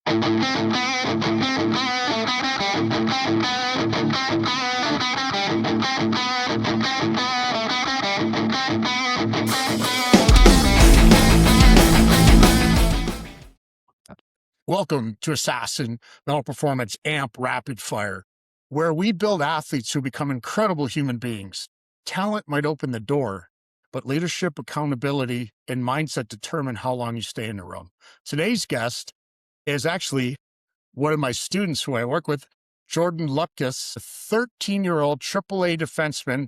Welcome to Asasyn Mental Performance AMP Rapid Fire, where we build athletes who become incredible human beings. Talent might open the door, but leadership, accountability, and mindset determine how long you stay in the room. Today's guest is actually one of my students who I work with, Jordan Lupkus, a 13-year-old AAA defenseman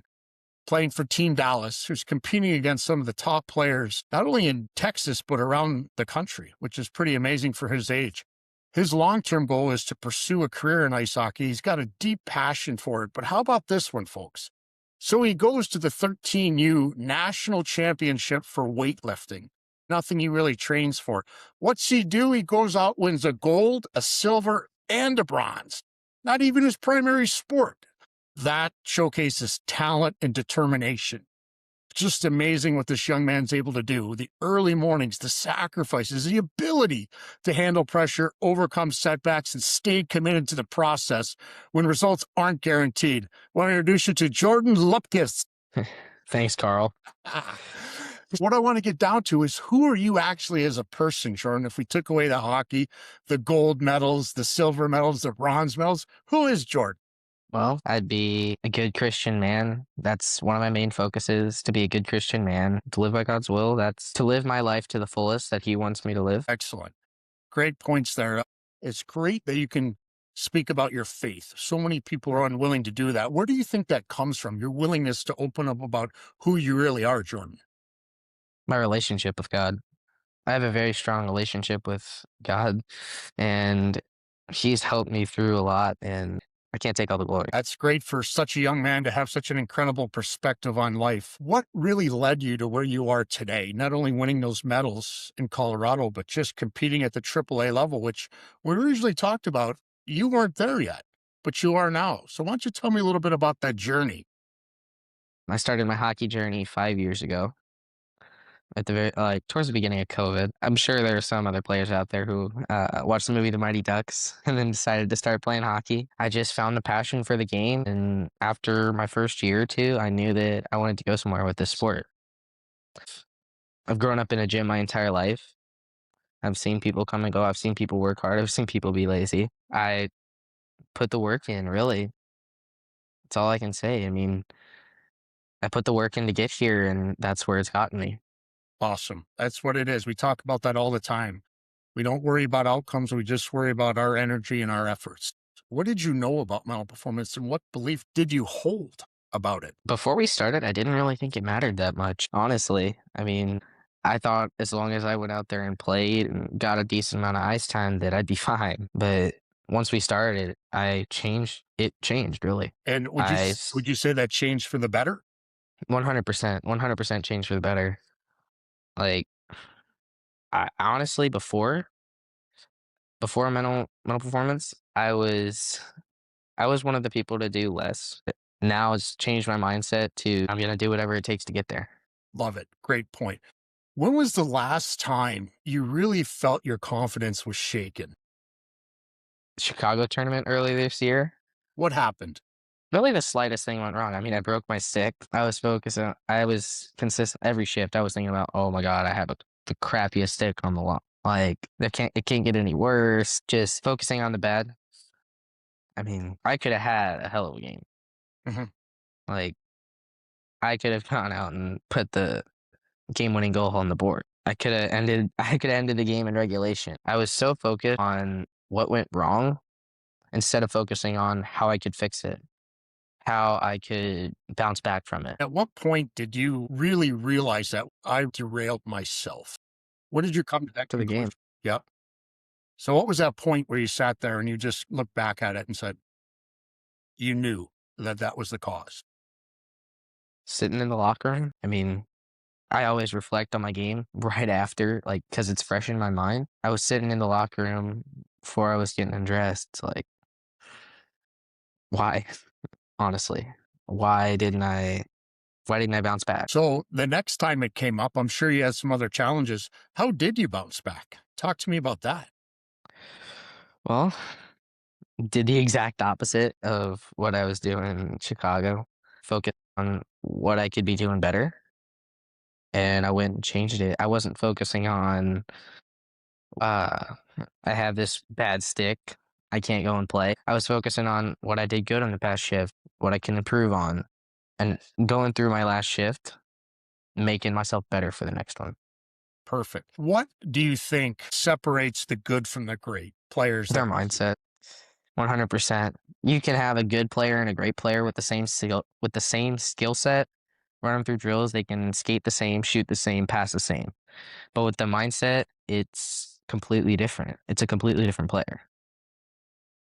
playing for Team Dallas, who's competing against some of the top players, not only in Texas, but around the country, which is pretty amazing for his age. His long-term goal is to pursue a career in ice hockey. He's got a deep passion for it. But how about this one, folks? So he goes to the 13U National Championship for weightlifting. Nothing he really trains for. What's he do? He goes out, wins a gold, a silver, and a bronze. Not even his primary sport. That showcases talent and determination. Just amazing what this young man's able to do. The early mornings, the sacrifices, the ability to handle pressure, overcome setbacks, and stay committed to the process when results aren't guaranteed. I want to introduce you to Jordan Lupkus. Thanks, Carl. What I want to get down to is, who are you actually as a person, Jordan? If we took away the hockey, the gold medals, the silver medals, the bronze medals, who is Jordan? Well, I'd be a good Christian man. That's one of my main focuses, to be a good Christian man, to live by God's will. That's to live my life to the fullest that he wants me to live. Excellent. Great points there. It's great that you can speak about your faith. So many people are unwilling to do that. Where do you think that comes from? Your willingness to open up about who you really are, Jordan? My relationship with God. I have a very strong relationship with God, and he's helped me through a lot, and I can't take all the glory. That's great for such a young man to have such an incredible perspective on life. What really led you to where you are today? Not only winning those medals in Colorado, but just competing at the AAA level, which we originally talked about. You weren't there yet, but you are now. So why don't you tell me a little bit about that journey? I started my hockey journey 5 years ago. At the very towards the beginning of COVID. I'm sure there are some other players out there who watched the movie The Mighty Ducks and then decided to start playing hockey. I just found the passion for the game, and after my first year or two, I knew that I wanted to go somewhere with this sport. I've grown up in a gym my entire life. I've seen people come and go. I've seen people work hard. I've seen people be lazy. I put the work in, really. That's all I can say. I mean, I put the work in to get here, and that's where it's gotten me. Awesome. That's what it is. We talk about that all the time. We don't worry about outcomes. We just worry about our energy and our efforts. What did you know about mental performance, and what belief did you hold about it? Before we started, I didn't really think it mattered that much, honestly. I mean, I thought as long as I went out there and played and got a decent amount of ice time that I'd be fine. But once we started, I changed. It changed, really. And would you say that changed for the better? 100% changed for the better. Like, I honestly, before mental performance, I was one of the people to do less. Now it's changed my mindset to I'm gonna do whatever it takes to get there. Love it. Great point. When was the last time you really felt your confidence was shaken? Chicago tournament early this year. What happened? Really, the slightest thing went wrong. I mean, I broke my stick. I was consistent every shift. I was thinking about, oh my God, I have the crappiest stick on the lot. Like, it can't get any worse. Just focusing on the bad. I mean, I could have had a hell of a game. Mhm. Like, I could have gone out and put the game-winning goal on the board. I could have ended the game in regulation. I was so focused on what went wrong instead of focusing on how I could fix it, how I could bounce back from it. At what point did you really realize that I derailed myself? What did you come to that To the game. conclusion? Yep. So what was that point where you sat there and you just looked back at it and said, you knew that that was the cause? Sitting in the locker room, I mean, I always reflect on my game right after, like, because it's fresh in my mind. I was sitting in the locker room before I was getting undressed, like, why? Honestly, why didn't I bounce back? So the next time it came up, I'm sure you had some other challenges. How did you bounce back? Talk to me about that. Well, did the exact opposite of what I was doing in Chicago. Focus on what I could be doing better, and I went and changed it. I wasn't focusing on, uh, I have this bad stick, I can't go and play. I was focusing on what I did good on the past shift, what I can improve on, and going through my last shift, making myself better for the next one. Perfect. What do you think separates the good from the great players Their that you see? mindset, 100%. You can have a good player and a great player with the same skill set, run them through drills, they can skate the same, shoot the same, pass the same. But with the mindset, it's completely different. It's a completely different player.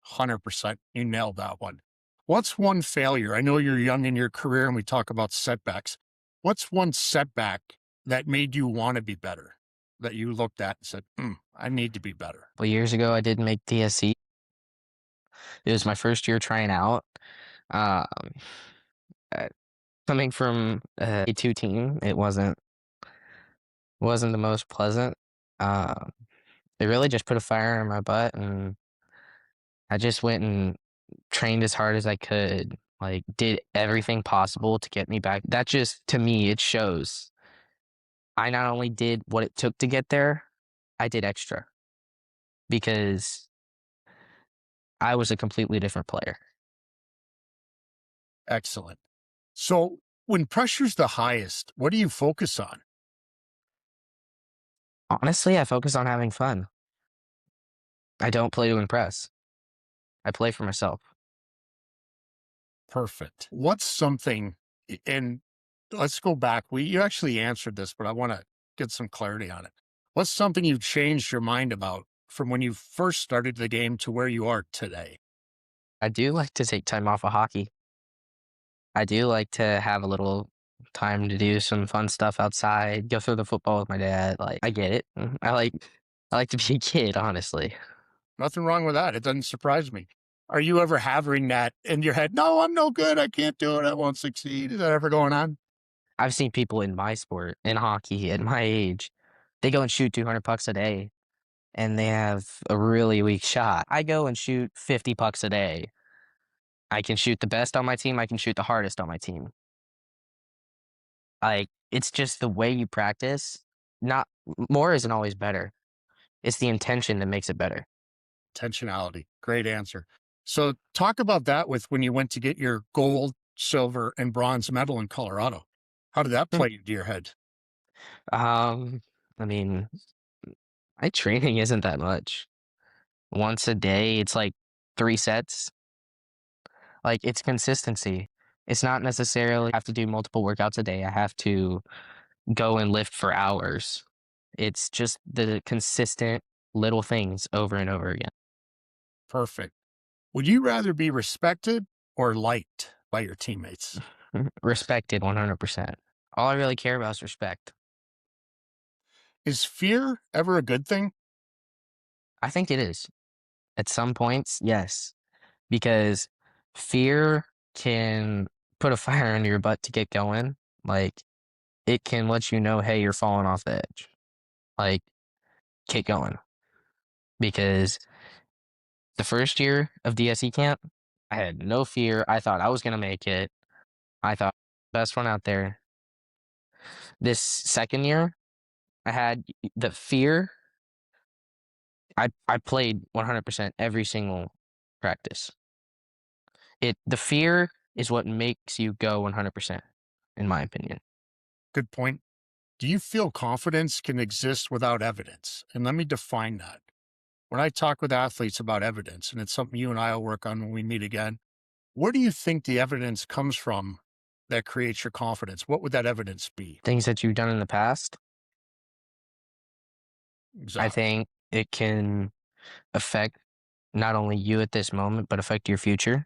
100%. You nailed that one. What's one failure? I know you're young in your career and we talk about setbacks. What's one setback that made you want to be better? That you looked at and said, I need to be better. Well, years ago, I did make DSC. It was my first year trying out. Um, uh, Coming from a A2 team, it wasn't the most pleasant. Um, it really just put a fire in my butt, and I just went and trained as hard as I could. Like, did everything possible to get me back. That just, to me, it shows I not only did what it took to get there, I did extra because I was a completely different player. Excellent. So, when pressure's the highest, what do you focus on? Honestly, I focus on having fun. I don't play to impress. I play for myself. Perfect. What's something, and let's go back. You actually answered this, but I want to get some clarity on it. What's something you've changed your mind about from when you first started the game to where you are today? I do like to take time off of hockey. I do like to have a little time to do some fun stuff outside, go throw the football with my dad. Like, I get it. I like to be a kid, honestly. Nothing wrong with that. It doesn't surprise me. Are you ever having that in your head? No, I'm no good. I can't do it. I won't succeed. Is that ever going on? I've seen people in my sport, in hockey, at my age, they go and shoot 200 pucks a day and they have a really weak shot. I go and shoot 50 pucks a day. I can shoot the best on my team. I can shoot the hardest on my team. Like, it's just the way you practice. Not more isn't always better. It's the intention that makes it better. Intentionality. Great answer. So, talk about that with when you went to get your gold, silver, and bronze medal in Colorado. How did that Hmm. play into your head? Um, I mean, my training isn't that much. Once a day, it's like 3 sets. Like, it's consistency. It's not necessarily I have to do multiple workouts a day. I have to go and lift for hours. It's just the consistent little things over and over again. Perfect. Would you rather be respected or liked by your teammates? Respected 100%. All I really care about is respect. Is fear ever a good thing? I think it is. At some points, yes, because fear can put a fire under your butt to get going. Like, it can let you know, hey, you're falling off the edge. Like, get going. Because the first year of DSE camp, I had no fear. I thought I was going to make it. I thought best one out there. This second year, I had the fear. I played 100% every single practice. The fear is what makes you go 100%, in my opinion. Good point. Do you feel confidence can exist without evidence? And let me define that. When I talk with athletes about evidence, and it's something you and I will work on when we meet again, where do you think the evidence comes from that creates your confidence? What would that evidence be? Things that you've done in the past, I Exactly. think it can affect not only you at this moment, but affect your future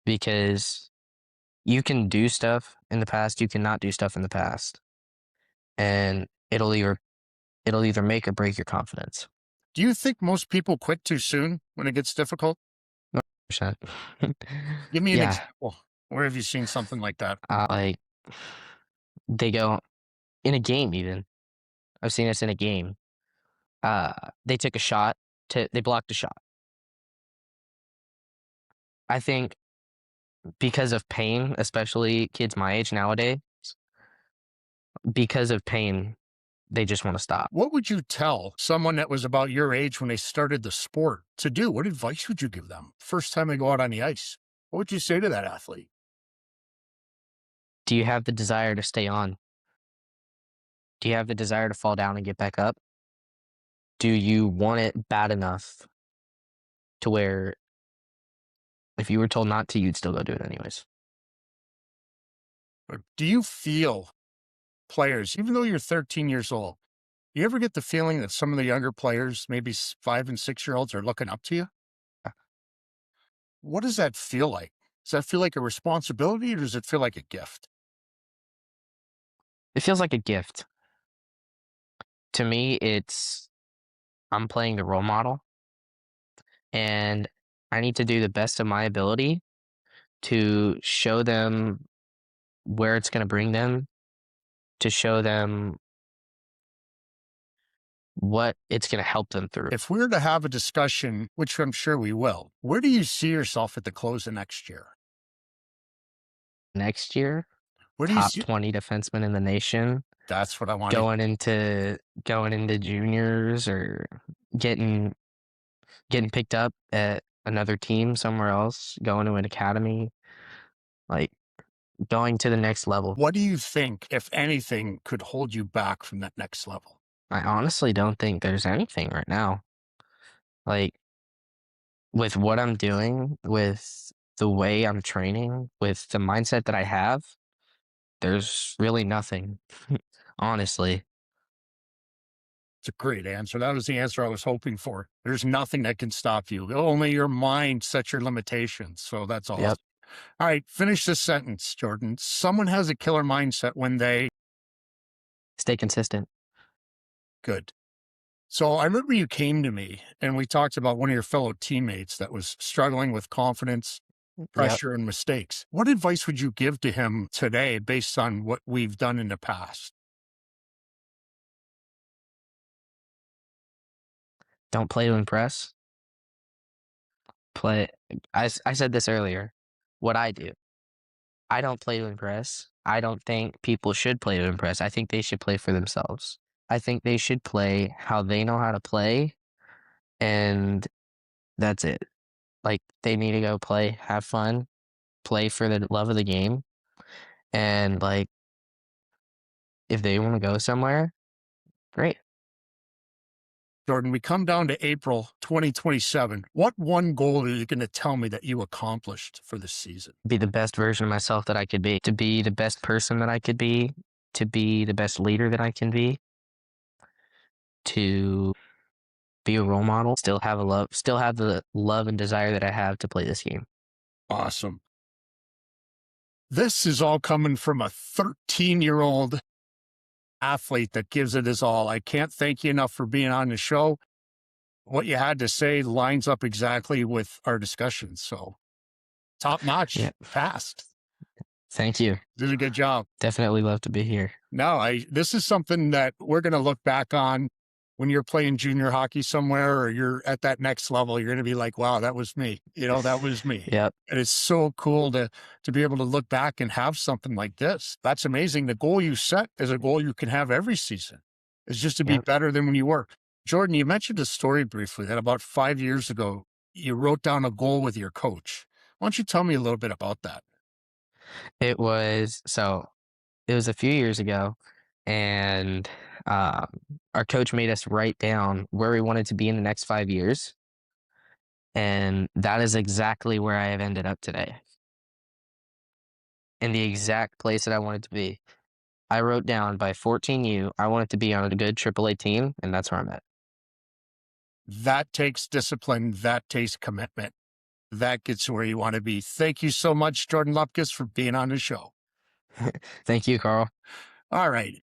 because you can do stuff in the past, you cannot do stuff in the past, and it'll either make or break your confidence. Do you think most people quit too soon when it gets difficult? 100%. Give me an Yeah, example. Where have you seen something like that? like they go in a game even. I've seen this in a game. They took a shot they blocked a shot. I think because of pain, especially kids my age nowadays, because of pain, they just want to stop. What would you tell someone that was about your age when they started the sport to do? What advice would you give them first time they go out on the ice? What would you say to that athlete? Do you have the desire to stay on? Do you have the desire to fall down and get back up? Do you want it bad enough to where if you were told not to, you'd still go do it anyways? Or do you feel players, even though you're 13 years old, you ever get the feeling that some of the younger players, maybe 5 and 6 year olds, are looking up to you? What does that feel like? Does that feel like a responsibility or does it feel like a gift? It feels like a gift. To me, it's I'm playing the role model and I need to do the best of my ability to show them where it's going to bring them, to show them what it's going to help them through. If we were to have a discussion, which I'm sure we will, where do you see yourself at the close of next year? Next year, Where do you top see? 20 defenseman in the nation, That's what I want to. going into juniors or getting getting picked up at another team somewhere else, going to an academy, like going to the next level. What do you think, if anything, could hold you back from that next level? I honestly don't think there's anything right now. Like with what I'm doing, with the way I'm training, with the mindset that I have, there's really nothing, honestly. It's a great answer. That was the answer I was hoping for. There's nothing that can stop you. Only your mind sets your limitations. So that's awesome. Yep. All right, finish this sentence, Jordan. Someone has a killer mindset when they Stay consistent. good. So I remember you came to me and we talked about one of your fellow teammates that was struggling with confidence, Yep. pressure, and mistakes. What advice would you give to him today based on what we've done in the past? Don't play to impress. Play. I said this earlier. What I do, I don't play to impress. I don't think people should play to impress. I think they should play for themselves. I think they should play how they know how to play, and that's it. Like they need to go play, have fun, play for the love of the game, and like if they want to go somewhere, great. Jordan, we come down to April 2027. What one goal are you going to tell me that you accomplished for this season? Be the best version of myself that I could be, to be the best person that I could be, to be the best leader that I can be, to be a role model, still have the love and desire that I have to play this game. Awesome. This is all coming from a 13-year-old athlete that gives it his all. I can't thank you enough for being on the show. What you had to say lines up exactly with our discussion. So top notch, Yeah. passed. Thank you. Did a good job. Definitely love to be here. No, this is something that we're going to look back on when you're playing junior hockey somewhere or you're at that next level. You're going to be like, wow, that was me. That was me. Yep. And it's so cool to be able to look back and have something like this. That's amazing. The goal you set is a goal you can have every season. It's just to be Yep. better than when you were. Jordan, you mentioned a story briefly that about 5 years ago, you wrote down a goal with your coach. Why don't you tell me a little bit about that? It was a few years ago, and um, our coach made us write down where we wanted to be in the next 5 years, and that is exactly where I have ended up today, in the exact place that I wanted to be. I wrote down by 14U, I wanted to be on a good AAA team, and that's where I'm at. That takes discipline. That takes commitment. That gets where you want to be. Thank you so much, Jordan Lupkus, for being on the show. Thank you, Carl. All right.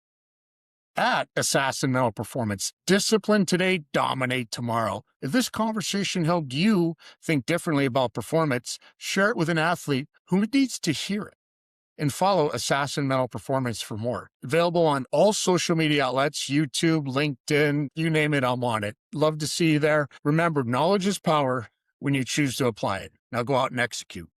At Asasyn Mental Performance, discipline today, dominate tomorrow. If this conversation helped you think differently about performance, share it with an athlete who needs to hear it. and follow Asasyn Mental Performance for more. Available on all social media outlets, YouTube, LinkedIn, you name it, I'm on it. Love to see you there. Remember, knowledge is power when you choose to apply it. Now go out and execute.